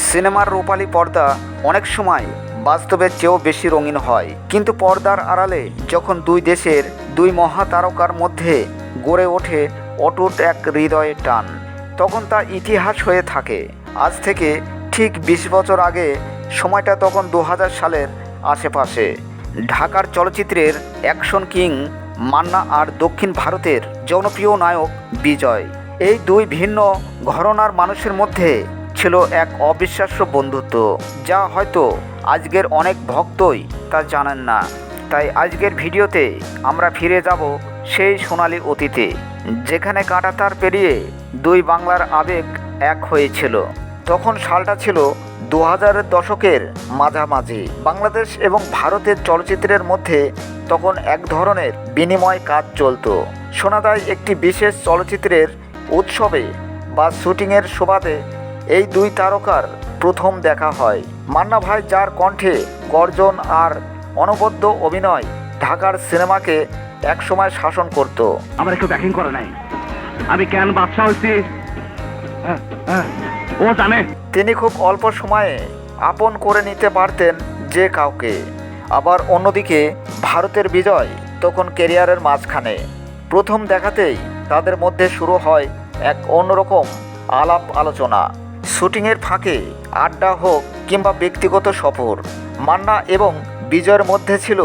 সিনেমার রূপালী পর্দা অনেক সময় বাস্তবের চেয়েও বেশি রঙিন হয়, কিন্তু পর্দার আড়ালে যখন দুই দেশের দুই মহাতারকার মধ্যে গড়ে ওঠে অটুট এক হৃদয়ের টান, তখন তা ইতিহাস হয়ে থাকে। আজ থেকে ঠিক ২০ বছর আগে সময়টা তখন ২০০০ সালের আশেপাশে। ঢাকার চলচ্চিত্রের অ্যাকশন কিং মান্না আর দক্ষিণ ভারতের জনপ্রিয় নায়ক বিজয়, এই দুই ভিন্ন ঘরানার মানুষের মধ্যে ছিল এক অবিশ্বাস্য বন্ধুত্ব, যা হয়তো আজকের অনেক ভক্তই তা জানেন না। তাই আজকের ভিডিওতে আমরা ফিরে যাব সেই সোনালি অতীতে, যেখানে কাঁটাতার পেরিয়ে দুই বাংলার আবেগ এক হয়েছিল। তখন সালটা ছিল ২০০০-এর দশকের মাঝামাঝি। বাংলাদেশ এবং ভারতের চলচ্চিত্রের মধ্যে তখন এক ধরনের বিনিময় কাজ চলত। শোনা যায় একটি বিশেষ চলচ্চিত্রের উৎসবে বা শুটিংয়ের সুবাদে এই দুই তারকার প্রথম দেখা হয়। মান্না ভাই, যার কণ্ঠে গর্জন আর অনবদ্য অভিনয় ঢাকার সিনেমাকে একসময় শাসন করত। আমার একটু ব্যাকিং করে নাই, আমি কেন বাদশা হয়েছি ও জানে। তিনি খুব অল্প সময়ে আপন করে নিতে পারতেন যে কাউকে। আবার অন্যদিকে ভারতের বিজয় তখন ক্যারিয়ারের মাঝখানে। প্রথম দেখাতেই তাদের মধ্যে শুরু হয় এক অন্যরকম আলাপ আলোচনা। শুটিংয়ের ফাঁকে আড্ডা হোক কিংবা ব্যক্তিগত সফর, মান্না এবং বিজয়ের মধ্যে ছিল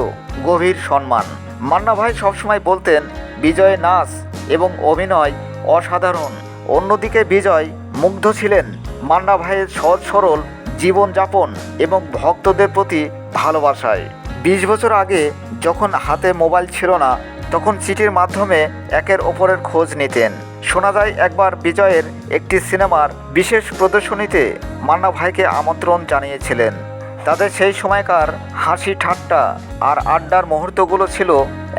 গভীর সম্মান। মান্না ভাই সবসময় বলতেন বিজয়ের নাচ এবং অভিনয় অসাধারণ। অন্যদিকে বিজয় মুগ্ধ ছিলেন মান্না ভাইয়ের সহজ সরল জীবনযাপন এবং ভক্তদের প্রতি ভালোবাসায়। ২০ বছর আগে যখন হাতে মোবাইল ছিল না, তখন চিঠির মাধ্যমে একের ওপরের খোঁজ নিতেন। শোনা যায় একবার বিজয়ের একটি সিনেমার বিশেষ প্রদর্শনীতে মান্না ভাইকে আমন্ত্রণ জানিয়েছিলেন। তাদের সেই সময়কার হাসি ঠাট্টা আর আড্ডার মুহূর্তগুলো ছিল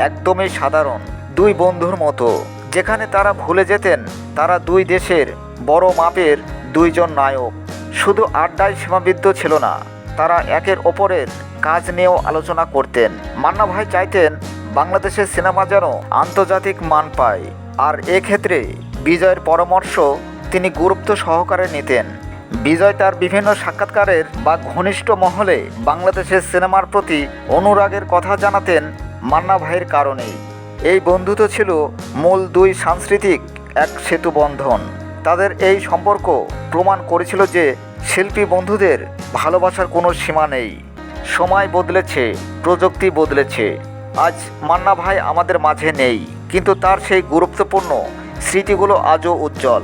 একদমই সাধারণ, দুই বন্ধুর মতো, যেখানে তারা ভুলে যেতেন তারা দুই দেশের বড় মাপের দুইজন নায়ক। শুধু আড্ডায় সীমাবদ্ধ ছিল না, তারা একের ওপরের কাজ নিয়েও আলোচনা করতেন। মান্না ভাই চাইতেন বাংলাদেশের সিনেমা যেন আন্তর্জাতিক মান পায়, আর এক্ষেত্রে বিজয়ের পরামর্শ তিনি গুরুত্ব সহকারে নিতেন। বিজয় তার বিভিন্ন সাক্ষাৎকারের বা ঘনিষ্ঠ মহলে বাংলাদেশের সিনেমার প্রতি অনুরাগের কথা জানাতেন মান্না ভাইয়ের কারণেই। এই বন্ধুত্ব ছিল মূল দুই সাংস্কৃতিক এক সেতু বন্ধন। তাদের এই সম্পর্ক প্রমাণ করেছিল যে শিল্পী বন্ধুদের ভালোবাসার কোনো সীমা নেই। সময় বদলেছে, প্রযুক্তি বদলেছে, আজ মান্না ভাই আমাদের মাঝে নেই, কিন্তু তার সেই গুরুত্বপূর্ণ স্মৃতিগুলো আজও উজ্জ্বল।